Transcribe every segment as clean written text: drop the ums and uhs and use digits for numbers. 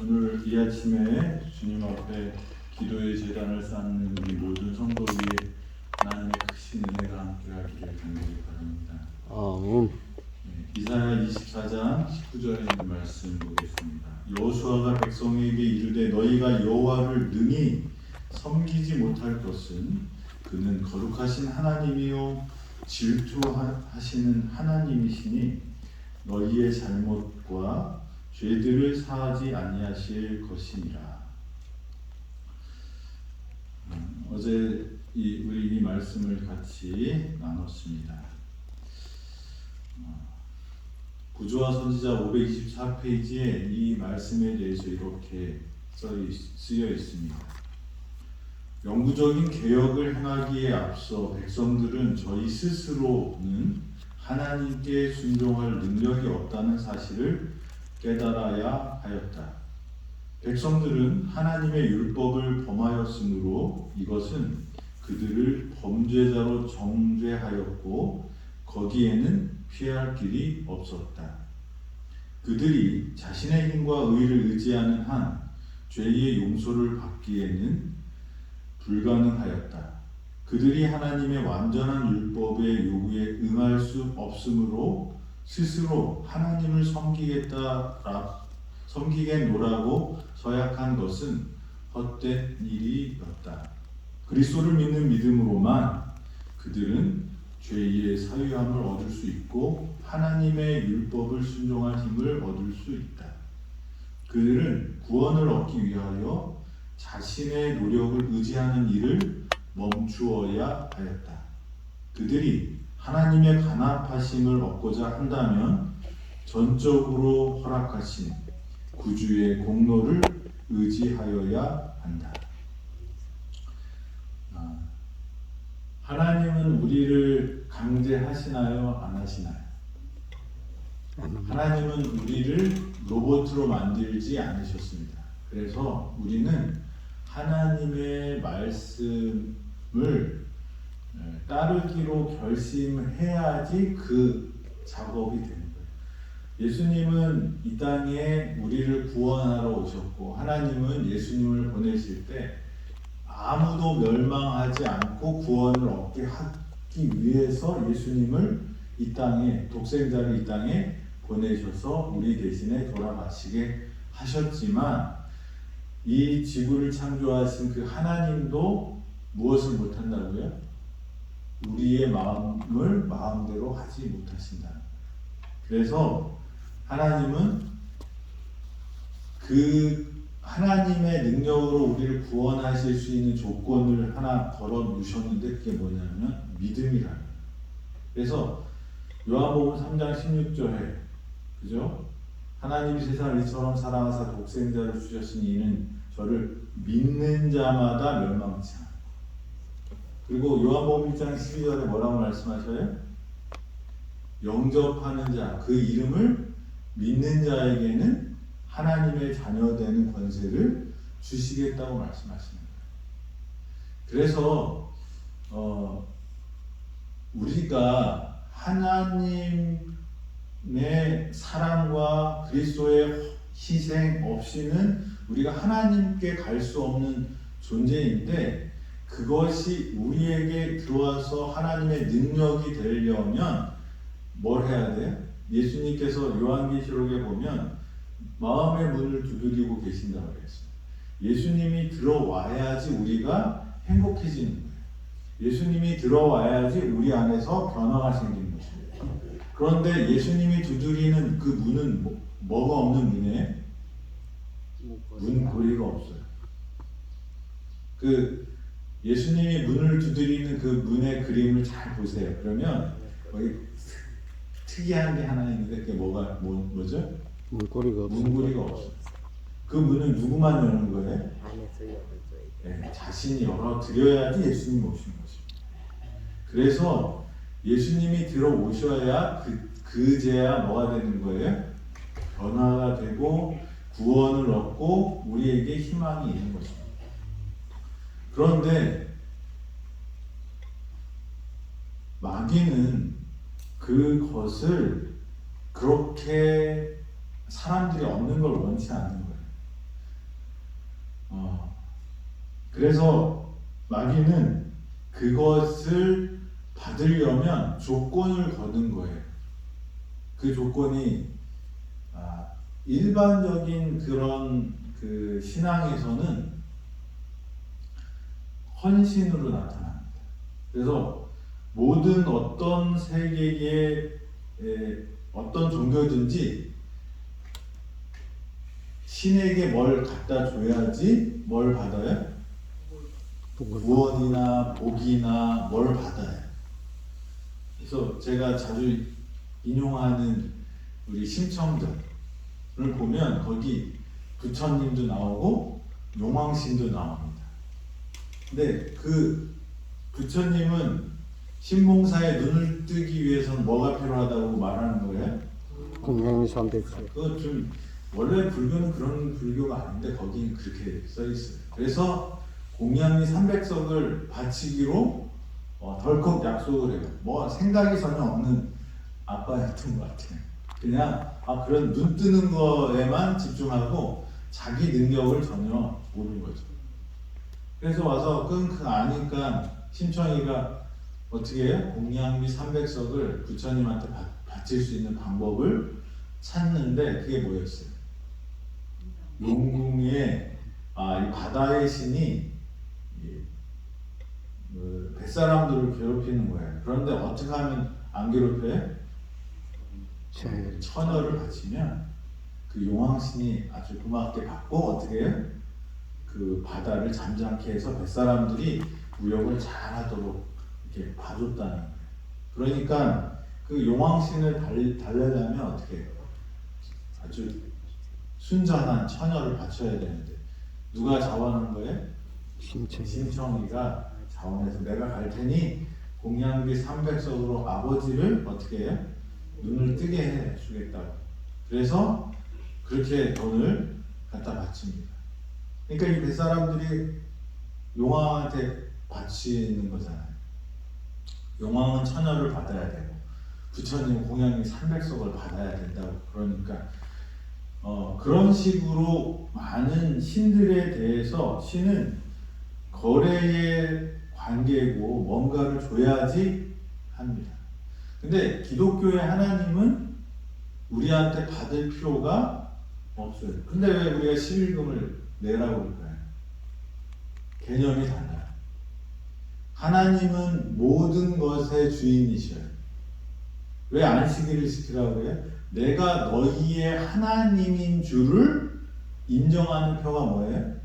오늘 이 아침에 주님 앞에 기도의 제단을 쌓는 우리 모든 성도 위에 하나님의 크신 은혜가 함께하기를 간절히 바랍니다. 아멘. 이사야 24장 19절에 있는 말씀 보겠습니다. 여호수아가 백성에게 이르되 너희가 여호와를 능히 섬기지 못할 것은 그는 거룩하신 하나님이요 질투하시는 하나님이시니 너희의 잘못과 죄들을 사하지 아니하실 것이니라. 어제 우리 이 말씀을 같이 나눴습니다. 구조와 선지자 524페이지에 이 말씀에 대해서 이렇게 쓰여 있습니다. 영구적인 개혁을 행하기에 앞서 백성들은 저희 스스로는 하나님께 순종할 능력이 없다는 사실을 깨달아야 하였다. 백성들은 하나님의 율법을 범하였으므로 이것은 그들을 범죄자로 정죄하였고 거기에는 피할 길이 없었다. 그들이 자신의 힘과 의를 의지하는 한 죄의 용서를 받기에는 불가능하였다. 그들이 하나님의 완전한 율법의 요구에 응할 수 없으므로 스스로 하나님을 섬기겠노라고 서약한 것은 헛된 일이었다. 그리스도를 믿는 믿음으로만 그들은 죄의 사유함을 얻을 수 있고 하나님의 율법을 순종할 힘을 얻을 수 있다. 그들은 구원을 얻기 위하여 자신의 노력을 의지하는 일을 멈추어야 하였다. 그들이 하나님의 간합하심을 얻고자 한다면 전적으로 허락하신 구주의 공로를 의지하여야 한다. 하나님은 우리를 강제하시나요? 안 하시나요? 하나님은 우리를 로봇으로 만들지 않으셨습니다. 그래서 우리는 하나님의 말씀을 따르기로 결심해야지 그 작업이 되는 거예요. 예수님은 이 땅에 우리를 구원하러 오셨고 하나님은 예수님을 보내실 때 아무도 멸망하지 않고 구원을 얻게 하기 위해서 예수님을 이 땅에 독생자를 이 땅에 보내셔서 우리 대신에 돌아가시게 하셨지만 이 지구를 창조하신 그 하나님도 무엇을 못한다고요? 우리의 마음을 마음대로 하지 못하신다. 그래서 하나님은 그 하나님의 능력으로 우리를 구원하실 수 있는 조건을 하나 걸어 놓으셨는데 그게 뭐냐면 믿음이라는 거예요. 그래서 요한복음 3장 16절에 그죠? 하나님이 세상을 이처럼 사랑하사 독생자를 주셨으니 이는 저를 믿는 자마다 멸망치 않고. 그리고 요한복음 1장 12절에 뭐라고 말씀하셔요? 영접하는 자, 그 이름을 믿는 자에게는 하나님의 자녀되는 권세를 주시겠다고 말씀하시는 거예요. 그래서 우리가 하나님의 사랑과 그리스도의 희생 없이는 우리가 하나님께 갈 수 없는 존재인데 그것이 우리에게 들어와서 하나님의 능력이 되려면 뭘 해야 돼요? 예수님께서 요한계시록에 보면 마음의 문을 두드리고 계신다고 그랬어요. 예수님이 들어와야지 우리가 행복해지는 거예요. 예수님이 들어와야지 우리 안에서 변화가 생기는 것입니다. 그런데 예수님이 두드리는 그 문은 뭐가 없는 문이에요? 문고리가 없어요. 그 예수님이 문을 두드리는 그 문의 그림을 잘 보세요. 그러면 거기 특이한 게 하나 있는데 그게 뭐죠? 문고리가 없어요. 그 문은 누구만 여는 거예요? 안에서 열어줘야 돼. 네, 자신이 열어드려야지 예수님이 오시는 것입니다. 그래서 예수님이 들어오셔야 그제야 뭐가 되는 거예요? 변화가 되고 구원을 얻고 우리에게 희망이 있는 것입니다. 그런데 마귀는 그것을 그렇게 사람들이 얻는 걸 원치 않는 거예요. 그래서 마귀는 그것을 받으려면 조건을 거는 거예요. 그 조건이 일반적인 그런 그 신앙에서는 헌신으로 나타납니다. 그래서 모든 어떤 세계의 어떤 종교든지 신에게 뭘 갖다 줘야지 뭘 받아요? 구원이나 복이나 뭘 받아요. 그래서 제가 자주 인용하는 우리 심청전을 보면 거기 부처님도 나오고 용왕신도 나옵니다. 근데 그 부처님은 신봉사에 눈을 뜨기 위해서는 뭐가 필요하다고 말하는 거예요? 공양이 300세. 그거 좀 원래 불교는 그런 불교가 아닌데 거기는 그렇게 써 있어요. 그래서 공양미 300석을 바치기로 덜컥 약속을 해요. 뭐 생각이 전혀 없는 아빠였던 것 같아요. 그냥 그런 눈 뜨는 거에만 집중하고 자기 능력을 전혀 모르는 거죠. 그래서 와서 끙끙 아니까 신청이가 어떻게 해요? 공양미 300석을 부처님한테 바칠 수 있는 방법을 찾는데 그게 뭐였어요? 용궁에 이 바다의 신이 뱃사람들을 괴롭히는 거예요. 그런데 어떻게 하면 안 괴롭혀요? 처녀를 바치면 그 용왕신이 아주 고맙게 받고 어떻게 해요? 그 바다를 잠잠케 해서 뱃사람들이 무역을 잘하도록 이렇게 봐줬다는 거예요. 그러니까 그 용왕신을 달래려면 어떻게 해요? 아주 순전한 처녀를 바쳐야 되는데 누가 자원한 거예요? 신청이가 자원해서 내가 갈 테니 공양비 300석으로 아버지를 어떻게 해요? 눈을 뜨게 해 주겠다고. 그래서 그렇게 돈을 갖다 바칩니다. 그러니까 이 뱃사람들이 용왕한테 바치는 거잖아요. 용왕은 처녀를 받아야 되고 부처님 공양비 300석을 받아야 된다고. 그러니까 그런 식으로 많은 신들에 대해서 신은 거래의 관계고 뭔가를 줘야지 합니다. 근데 기독교의 하나님은 우리한테 받을 필요가 없어요. 근데 왜 우리가 11금을 내라고 그럴까요? 개념이 달라요. 하나님은 모든 것의 주인이셔요. 왜 안식일을 지키라고 해요? 내가 너희의 하나님인 줄을 인정하는 표가 뭐예요?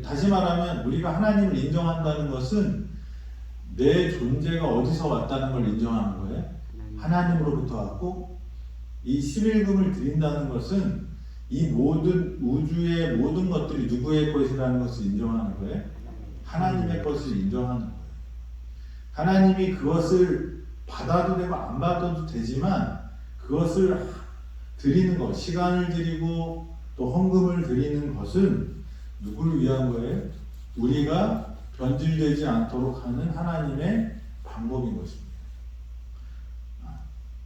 다시 말하면 우리가 하나님을 인정한다는 것은 내 존재가 어디서 왔다는 걸 인정하는 거예요. 하나님으로부터 왔고 이 11금을 드린다는 것은 이 모든 우주의 모든 것들이 누구의 것이라는 것을 인정하는 거예요. 하나님의 것을 인정하는 거예요. 하나님이 그것을 받아도 되고 안 받아도 되지만 그것을 드리는 것, 시간을 드리고 또 헌금을 드리는 것은 누구를 위한 거예요? 우리가 변질되지 않도록 하는 하나님의 방법인 것입니다.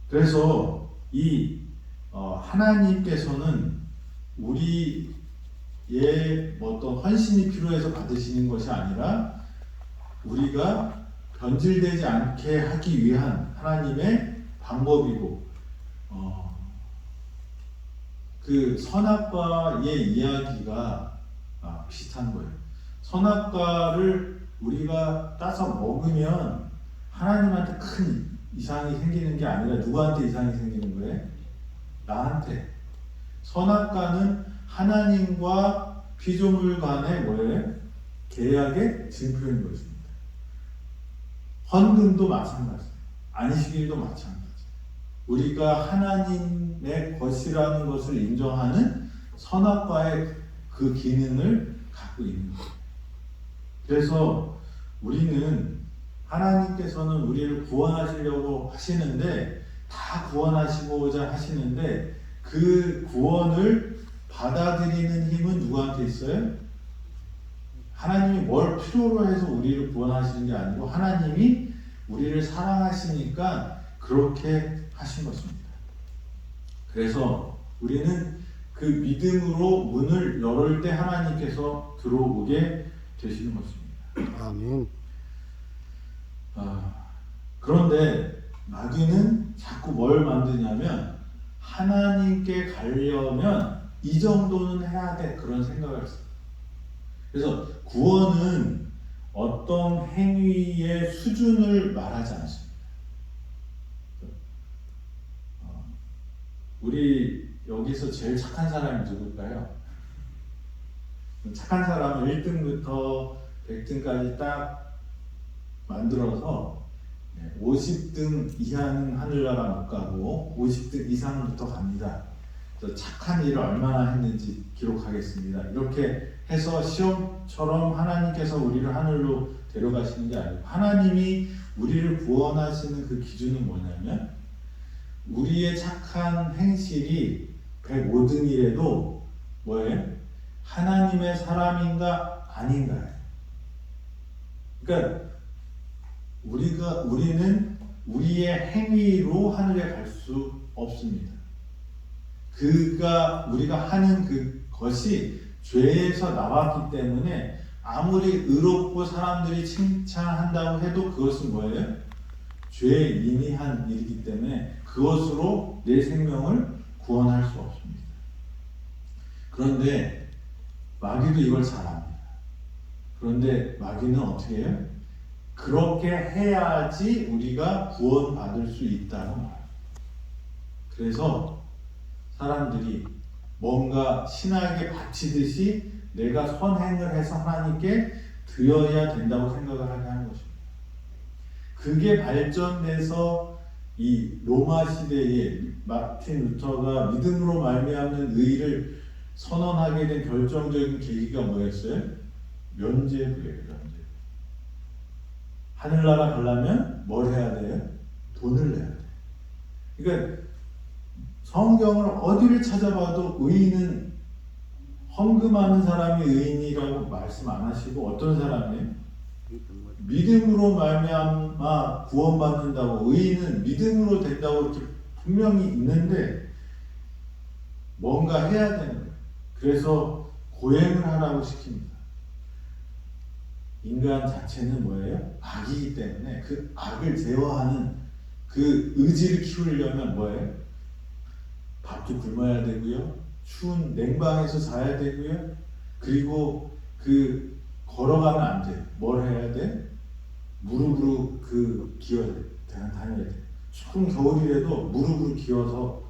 그래서 이 하나님께서는 우리의 어떤 헌신이 필요해서 받으시는 것이 아니라 우리가 변질되지 않게 하기 위한 하나님의 방법이고 그 선악과의 이야기가 비슷한 거예요. 선악과를 우리가 따서 먹으면 하나님한테 큰 이상이 생기는 게 아니라 누구한테 이상이 생기는 거예요? 나한테. 선악과는 하나님과 피조물 간의 뭐예요? 계약의 증표인 것입니다. 헌금도 마찬가지예요. 안식일도 마찬가지예요. 우리가 하나님의 것이라는 것을 인정하는 선악과의 그 기능을 갖고 있는 거예요. 그래서 우리는 하나님께서는 우리를 구원하시려고 하시는데 다 구원하시고자 하시는데 그 구원을 받아들이는 힘은 누구한테 있어요? 하나님이 뭘 필요로 해서 우리를 구원하시는 게 아니고 하나님이 우리를 사랑하시니까 그렇게 하신 것입니다. 그래서 우리는 그 믿음으로 문을 열을 때 하나님께서 들어오게 되시는 것입니다. 아멘. 그런데 마귀는 자꾸 뭘 만드냐면 하나님께 가려면 이 정도는 해야 돼 그런 생각을 했어요. 그래서 구원은 어떤 행위의 수준을 말하지 않습니다. 우리 여기서 제일 착한 사람이 누굴까요? 착한 사람은 1등부터 100등까지 딱 만들어서 50등 이하는 하늘나라 못 가고 50등 이상부터 갑니다. 그래서 착한 일을 얼마나 했는지 기록하겠습니다. 이렇게 해서 시험처럼 하나님께서 우리를 하늘로 데려가시는 게 아니고 하나님이 우리를 구원하시는 그 기준은 뭐냐면 우리의 착한 행실이 105등이라도 뭐예요? 하나님의 사람인가 아닌가요? 그러니까 우리는 우리의 행위로 하늘에 갈 수 없습니다. 우리가 하는 그것이 죄에서 나왔기 때문에 아무리 의롭고 사람들이 칭찬한다고 해도 그것은 뭐예요? 죄에 인이한 일이기 때문에 그것으로 내 생명을 구원할 수 없습니다. 그런데 마귀도 이걸 잘 압니다. 그런데 마귀는 어떻게 해요? 그렇게 해야지 우리가 구원받을 수 있다고 말해요. 그래서 사람들이 뭔가 신에게 바치듯이 내가 선행을 해서 하나님께 드려야 된다고 생각을 하게 하는 것입니다. 그게 발전돼서 이 로마 시대에 마틴 루터가 믿음으로 말미암는 의를 선언하게 된 결정적인 계기가 뭐였어요? 면죄부예요. 하늘나라 가려면 뭘 해야 돼요? 돈을 내야 돼요. 그러니까 성경을 어디를 찾아봐도 의인은 헌금하는 사람이 의인이라고 말씀 안 하시고 어떤 사람이에요? 믿음으로 말미암아 구원받는다고 의인은 믿음으로 된다고 이렇게 분명히 있는데 뭔가 해야 되는 거예요. 그래서 고행을 하라고 시킵니다. 인간 자체는 뭐예요? 악이기 때문에 그 악을 제어하는 그 의지를 키우려면 뭐예요? 밥도 굶어야 되고요. 추운 냉방에서 자야 되고요. 그리고 걸어가면 안 돼요. 뭘 해야 돼? 무릎으로 기어야 돼. 다녀야 돼. 추운 겨울이라도 무릎으로 기어서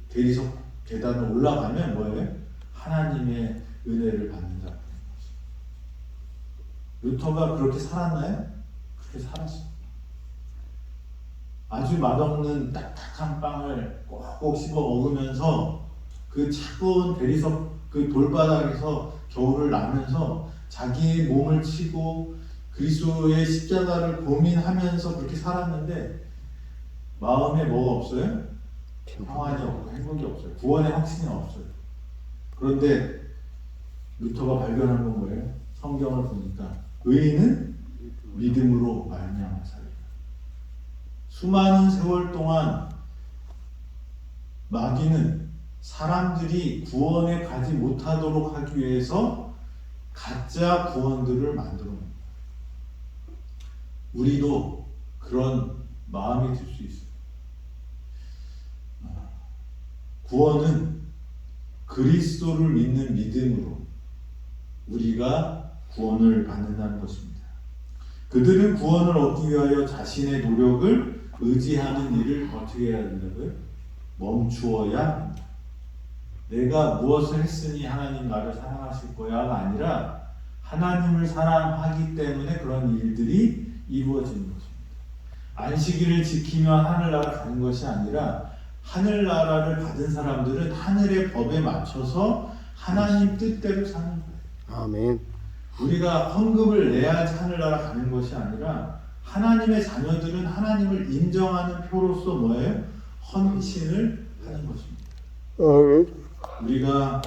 대리석 계단을 올라가면 뭐예요? 하나님의 은혜를 받는다. 루터가 그렇게 살았나요? 그렇게 살았어요. 아주 맛없는 딱딱한 빵을 꼭꼭 씹어 먹으면서 그 차가운 대리석 돌바닥에서 겨울을 나면서 자기의 몸을 치고 그리스도의 십자가를 고민하면서 그렇게 살았는데 마음에 뭐가 없어요? 평안이 없고 행복이 없어요. 구원의 확신이 없어요. 그런데 루터가 발견한 건 뭐예요? 성경을 보니까 의인은 믿음으로 말미암아 살리라. 수많은 세월 동안 마귀는 사람들이 구원에 가지 못하도록 하기 위해서 가짜 구원들을 만들어 냅니다. 우리도 그런 마음이 들 수 있어요. 구원은 그리스도를 믿는 믿음으로 우리가 구원을 받는다는 것입니다. 그들은 구원을 얻기 위하여 자신의 노력을 의지하는 일을 어떻게 해야 된다고요? 멈추어야 합니다. 내가 무엇을 했으니 하나님 나를 사랑하실 거야가 아니라 하나님을 사랑하기 때문에 그런 일들이 이루어지는 것입니다. 안식일을 지키며 하늘나라 가는 것이 아니라 하늘나라를 받은 사람들은 하늘의 법에 맞춰서 하나님 뜻대로 사는 거예요. 아멘. 우리가 헌금을 내야지 하늘나라 가는 것이 아니라 하나님의 자녀들은 하나님을 인정하는 표로서 뭐예요? 헌신을 하는 것입니다. 우리가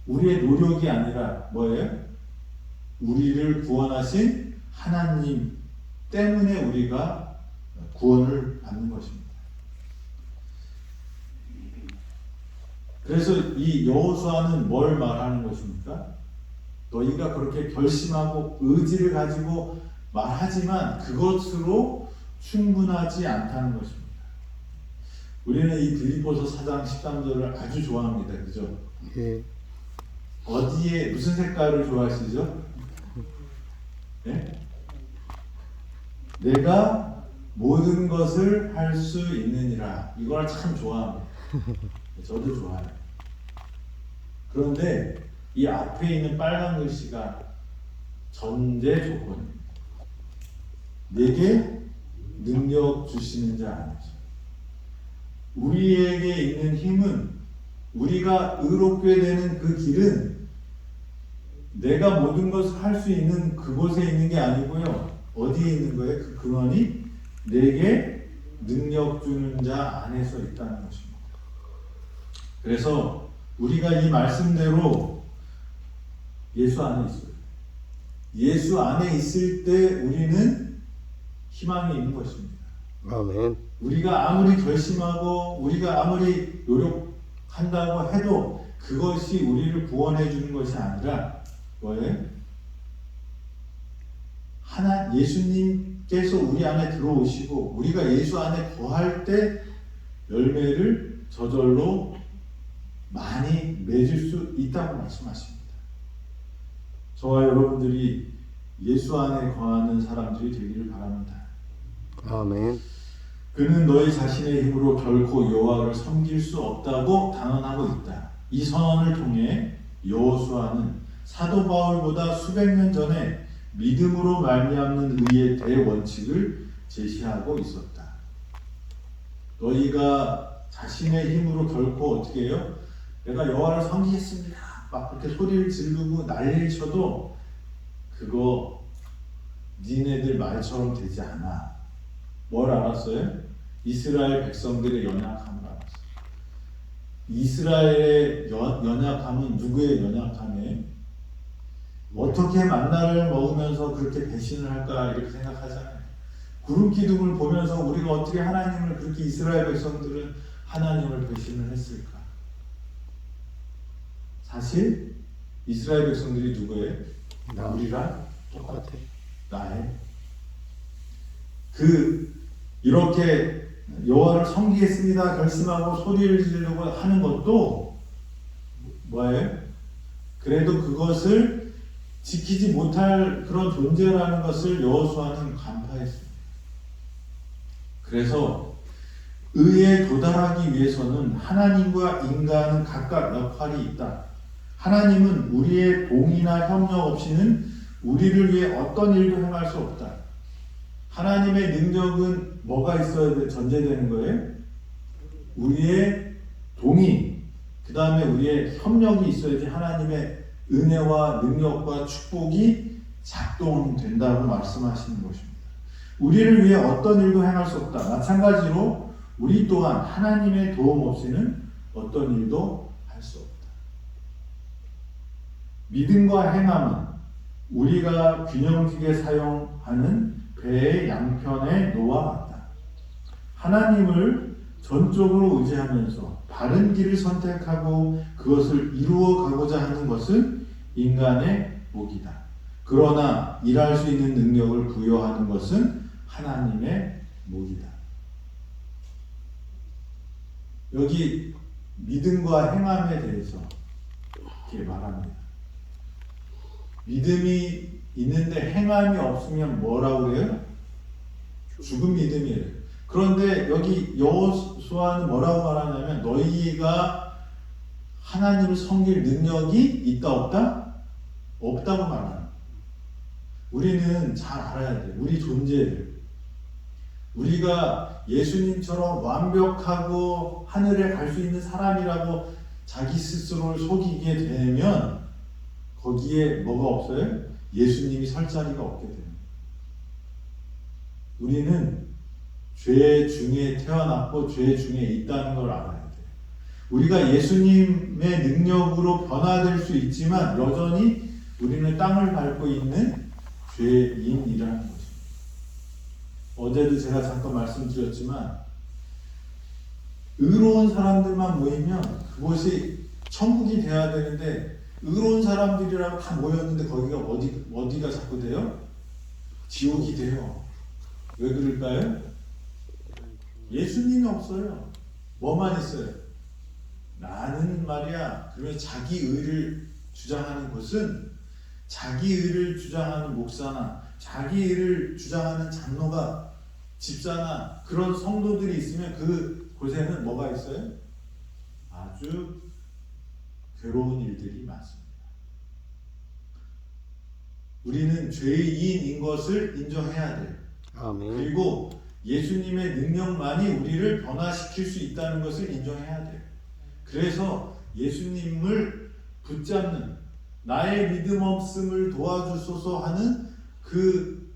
우리의 노력이 아니라 뭐예요? 우리를 구원하신 하나님 때문에 우리가 구원을 받는 것입니다. 그래서 이 여호수아는 뭘 말하는 것입니까? 너희가 그렇게 결심하고 의지를 가지고 말하지만 그것으로 충분하지 않다는 것입니다. 우리는 이 빌립보서 4장 13절을 아주 좋아합니다. 그죠? 예. 어디에 무슨 색깔을 좋아하시죠? 네? 내가 모든 것을 할 수 있느니라. 이걸 참 좋아합니다. 저도 좋아해요. 그런데 이 앞에 있는 빨간 글씨가 전제 조건입니다. 내게 능력 주시는 자 안에서. 우리에게 있는 힘은, 우리가 의롭게 되는 그 길은 내가 모든 것을 할 수 있는 그곳에 있는 게 아니고요. 어디에 있는 거예요? 그 근원이 내게 능력 주는 자 안에서 있다는 것입니다. 그래서 우리가 이 말씀대로 예수 안에 있어요. 예수 안에 있을 때 우리는 희망이 있는 것입니다. 아멘. 우리가 아무리 결심하고 우리가 아무리 노력한다고 해도 그것이 우리를 구원해 주는 것이 아니라 뭐예요? 예수님께서 우리 안에 들어오시고 우리가 예수 안에 거할 때 열매를 저절로 많이 맺을 수 있다고 말씀하십니다. 저와 여러분들이 예수 안에 거하는 사람들이 되기를 바랍니다. 아멘. 그는 너희 자신의 힘으로 결코 여호와를 섬길 수 없다고 단언하고 있다. 이 선언을 통해 여호수아는 사도 바울보다 수백 년 전에 믿음으로 말미암는 의의 대원칙을 제시하고 있었다. 너희가 자신의 힘으로 결코 어떻게 해요? 내가 여호와를 섬기겠습니다. 막 그렇게 소리를 지르고 난리를 쳐도 그거 니네들 말처럼 되지 않아. 뭘 알았어요? 이스라엘 백성들의 연약함을 알았어요. 이스라엘의 연약함은 누구의 연약함이에요? 어떻게 만나를 먹으면서 그렇게 배신을 할까 이렇게 생각하잖아요. 구름 기둥을 보면서 우리가 어떻게 하나님을 그렇게 이스라엘 백성들은 하나님을 배신을 했을까? 사실 이스라엘 백성들이 누구예요? 우리랑 똑같아. 나의 이렇게 여호와를 섬기겠습니다 결심하고 소리를 지르려고 하는 것도 뭐예요? 그래도 그것을 지키지 못할 그런 존재라는 것을 여호수아는 간파했습니다. 그래서 의에 도달하기 위해서는 하나님과 인간은 각각 역할이 있다. 하나님은 우리의 동의나 협력 없이는 우리를 위해 어떤 일도 행할 수 없다. 하나님의 능력은 뭐가 있어야 전제되는 거예요? 우리의 동의, 그 다음에 우리의 협력이 있어야지 하나님의 은혜와 능력과 축복이 작동된다고 말씀하시는 것입니다. 우리를 위해 어떤 일도 행할 수 없다. 마찬가지로 우리 또한 하나님의 도움 없이는 어떤 일도 할 수 없다. 믿음과 행함은 우리가 균형지게 사용하는 배의 양편의 노와 같다. 하나님을 전적으로 의지하면서 바른 길을 선택하고 그것을 이루어 가고자 하는 것은 인간의 목이다. 그러나 일할 수 있는 능력을 부여하는 것은 하나님의 목이다. 여기 믿음과 행함에 대해서 이렇게 말합니다. 믿음이 있는데 행함이 없으면 뭐라고 그래요? 죽은 믿음이에요. 그런데 여기 여호수아는 뭐라고 말하냐면 너희가 하나님을 섬길 능력이 있다 없다? 없다고 말합니다. 우리는 잘 알아야 돼요. 우리 존재를. 우리가 예수님처럼 완벽하고 하늘에 갈 수 있는 사람이라고 자기 스스로를 속이게 되면 거기에 뭐가 없어요? 예수님이 설 자리가 없게 됩니다. 우리는 죄 중에 태어났고 죄 중에 있다는 걸 알아야 돼요. 우리가 예수님의 능력으로 변화될 수 있지만 여전히 우리는 땅을 밟고 있는 죄인이라는 것입니다. 어제도 제가 잠깐 말씀드렸지만 의로운 사람들만 모이면 그것이 천국이 돼야 되는데 의로운 사람들이라고 다 모였는데 거기가 어디가 자꾸 돼요? 지옥이 돼요. 왜 그럴까요? 예수님이 없어요. 뭐만 있어요? 나는 말이야. 그러면 자기 의를 주장하는 것은 자기 의를 주장하는 목사나 자기 의를 주장하는 장로가 집사나 그런 성도들이 있으면 그 곳에는 뭐가 있어요? 아주 괴로운 일들이 많습니다. 우리는 죄인인 것을 인정해야 돼요. 아멘. 그리고 예수님의 능력만이 우리를 변화시킬 수 있다는 것을 인정해야 돼요. 그래서 예수님을 붙잡는 나의 믿음 없음을 도와주소서 하는 그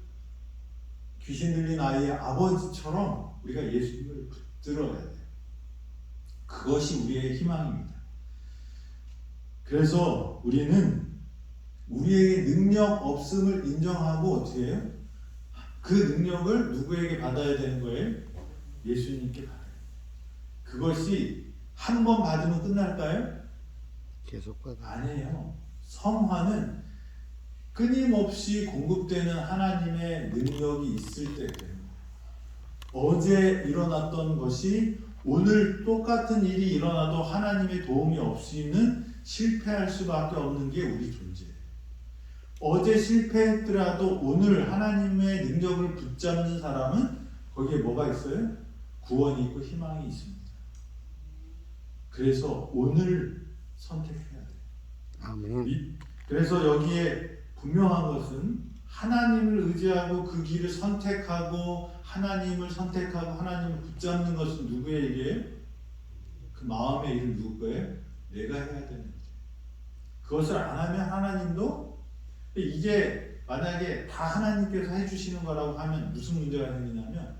귀신 들린 아이의 아버지처럼 우리가 예수님을 붙들어야 돼요. 그것이 우리의 희망입니다. 그래서 우리는 우리에게 능력 없음을 인정하고 어떻게 해요? 그 능력을 누구에게 받아야 되는 거예요? 예수님께 받아요. 그것이 한 번 받으면 끝날까요? 계속 받아. 아니에요. 성화는 끊임없이 공급되는 하나님의 능력이 있을 때예요. 어제 일어났던 것이 오늘 똑같은 일이 일어나도 하나님의 도움이 없이는 실패할 수밖에 없는 게 우리 존재예요. 어제 실패했더라도 오늘 하나님의 능력을 붙잡는 사람은 거기에 뭐가 있어요? 구원이 있고 희망이 있습니다. 그래서 오늘 선택해야 돼요. 아멘. 그래서 여기에 분명한 것은 하나님을 의지하고 그 길을 선택하고 하나님을 선택하고 하나님을 붙잡는 것은 누구에게? 그 마음의 일은 누구 거예요? 내가 해야 되는 거죠. 그것을 안 하면 하나님도 이게 만약에 다 하나님께서 해주시는 거라고 하면 무슨 문제가 생기냐면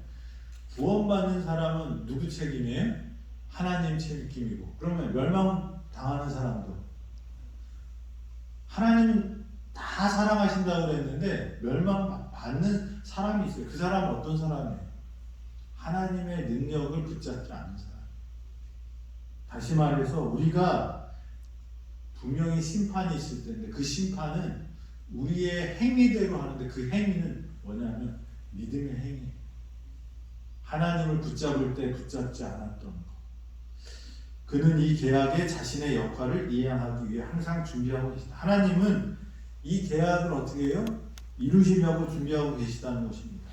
구원받는 사람은 누구 책임이에요? 하나님 책임이고 그러면 멸망당하는 사람도 하나님은 다 사랑하신다고 그랬는데 멸망받는 사람이 있어요. 그 사람은 어떤 사람이에요? 하나님의 능력을 붙잡지 않는 사람. 다시 말해서 우리가 분명히 심판이 있을 텐데 그 심판은 우리의 행위대로 하는데 그 행위는 뭐냐면 믿음의 행위. 하나님을 붙잡을 때 붙잡지 않았던 것. 그는 이 계약에 자신의 역할을 이행하기 위해 항상 준비하고 계시다. 하나님은 이 계약을 어떻게 해요? 이루시려고 준비하고 계시다는 것입니다.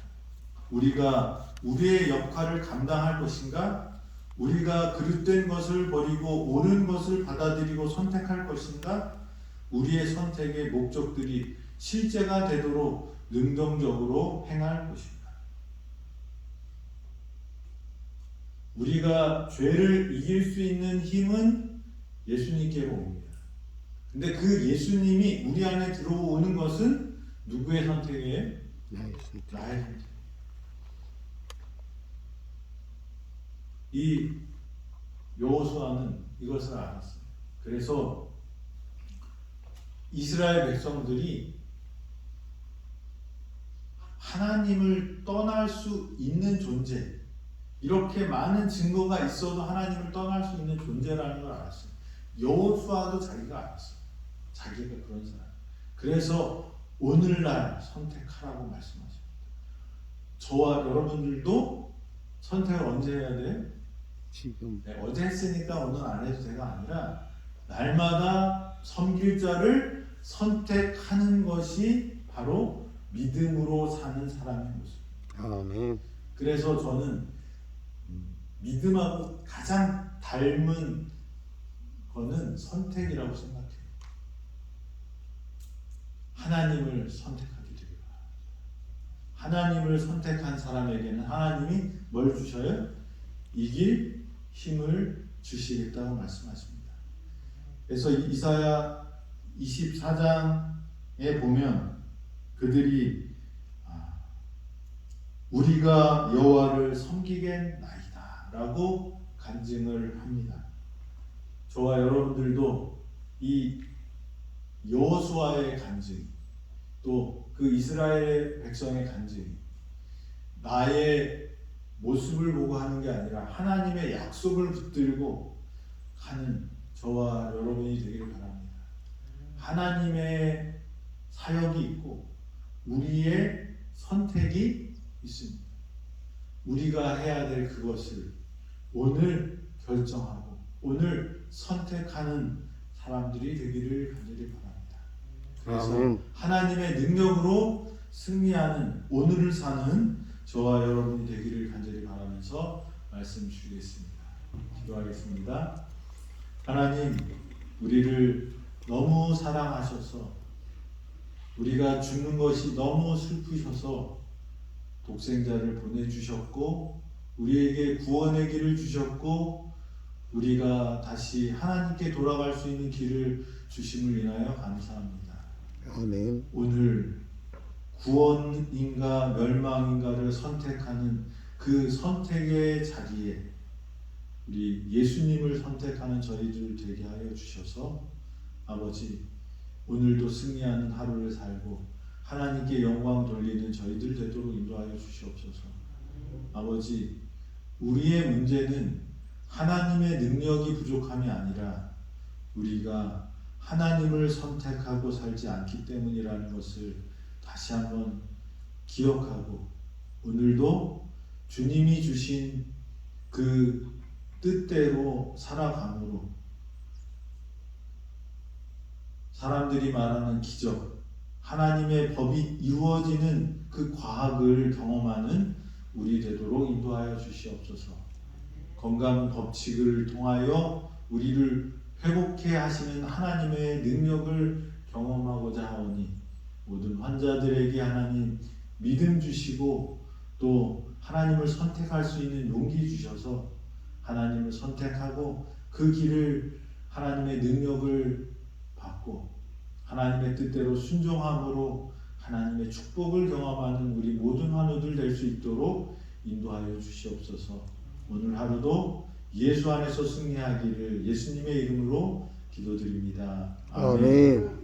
우리가 우리의 역할을 감당할 것인가? 우리가 그릇된 것을 버리고 옳은 것을 받아들이고 선택할 것인가? 우리의 선택의 목적들이 실제가 되도록 능동적으로 행할 것입니다. 우리가 죄를 이길 수 있는 힘은 예수님께로 옵니다. 근데 그 예수님이 우리 안에 들어오는 것은 누구의 선택이에요? 나의 선택. 나의 선택. 이 여호수아는 이것을 알았어요. 그래서 이스라엘 백성들이 하나님을 떠날 수 있는 존재, 이렇게 많은 증거가 있어도 하나님을 떠날 수 있는 존재라는 걸 알았어요. 여호수아도 자기가 알았어요. 자기가 그런 사람. 그래서 오늘날 선택하라고 말씀하십니다. 저와 여러분들도 선택을 언제 해야 돼요? 지금. 네, 어제 했으니까 오늘 안 해도 돼가 아니라 날마다 섬길 자를 선택하는 것이 바로 믿음으로 사는 사람의 모습. 아멘. 그래서 저는 믿음하고 가장 닮은 거는 선택이라고 생각해요. 하나님을 선택하게 되길 바랍니다. 하나님을 선택한 사람에게는 하나님이 뭘 주셔요? 이길 힘을 주시겠다고 말씀하십니다. 그래서 이사야 24장에 보면 그들이 우리가 여호와를 섬기겠나이다 라고 간증을 합니다. 저와 여러분들도 이 여호수아의 간증, 또 그 이스라엘 백성의 간증, 나의 모습을 보고 하는 게 아니라 하나님의 약속을 붙들고 하는 저와 여러분이 되기를 바랍니다. 하나님의 사역이 있고 우리의 선택이 있습니다. 우리가 해야 될 그것을 오늘 결정하고 오늘 선택하는 사람들이 되기를 간절히 바랍니다. 그래서 아멘. 하나님의 능력으로 승리하는 오늘을 사는 저와 여러분이 되기를 간절히 바라면서 말씀 주시겠습니다. 기도하겠습니다. 하나님, 우리를 너무 사랑하셔서 우리가 죽는 것이 너무 슬프셔서 독생자를 보내주셨고 우리에게 구원의 길을 주셨고 우리가 다시 하나님께 돌아갈 수 있는 길을 주심을 인하여 감사합니다. 아멘. 오늘 구원인가 멸망인가를 선택하는 그 선택의 자리에 우리 예수님을 선택하는 저희들 되게 하여 주셔서 아버지 오늘도 승리하는 하루를 살고 하나님께 영광 돌리는 저희들 되도록 인도하여 주시옵소서. 아버지 우리의 문제는 하나님의 능력이 부족함이 아니라 우리가 하나님을 선택하고 살지 않기 때문이라는 것을 다시 한번 기억하고 오늘도 주님이 주신 그 뜻대로 살아감으로 사람들이 말하는 기적, 하나님의 법이 이루어지는 그 과학을 경험하는 우리 되도록 인도하여 주시옵소서. 건강 법칙을 통하여 우리를 회복해 하시는 하나님의 능력을 경험하고자 하오니 모든 환자들에게 하나님 믿음 주시고 또 하나님을 선택할 수 있는 용기 주셔서 하나님을 선택하고 그 길을 하나님의 능력을 받고 하나님의 뜻대로 순종함으로 하나님의 축복을 경험하는 우리 모든 환우들 될 수 있도록 인도하여 주시옵소서. 오늘 하루도 예수 안에서 승리하기를 예수님의 이름으로 기도드립니다. 아멘. 아멘.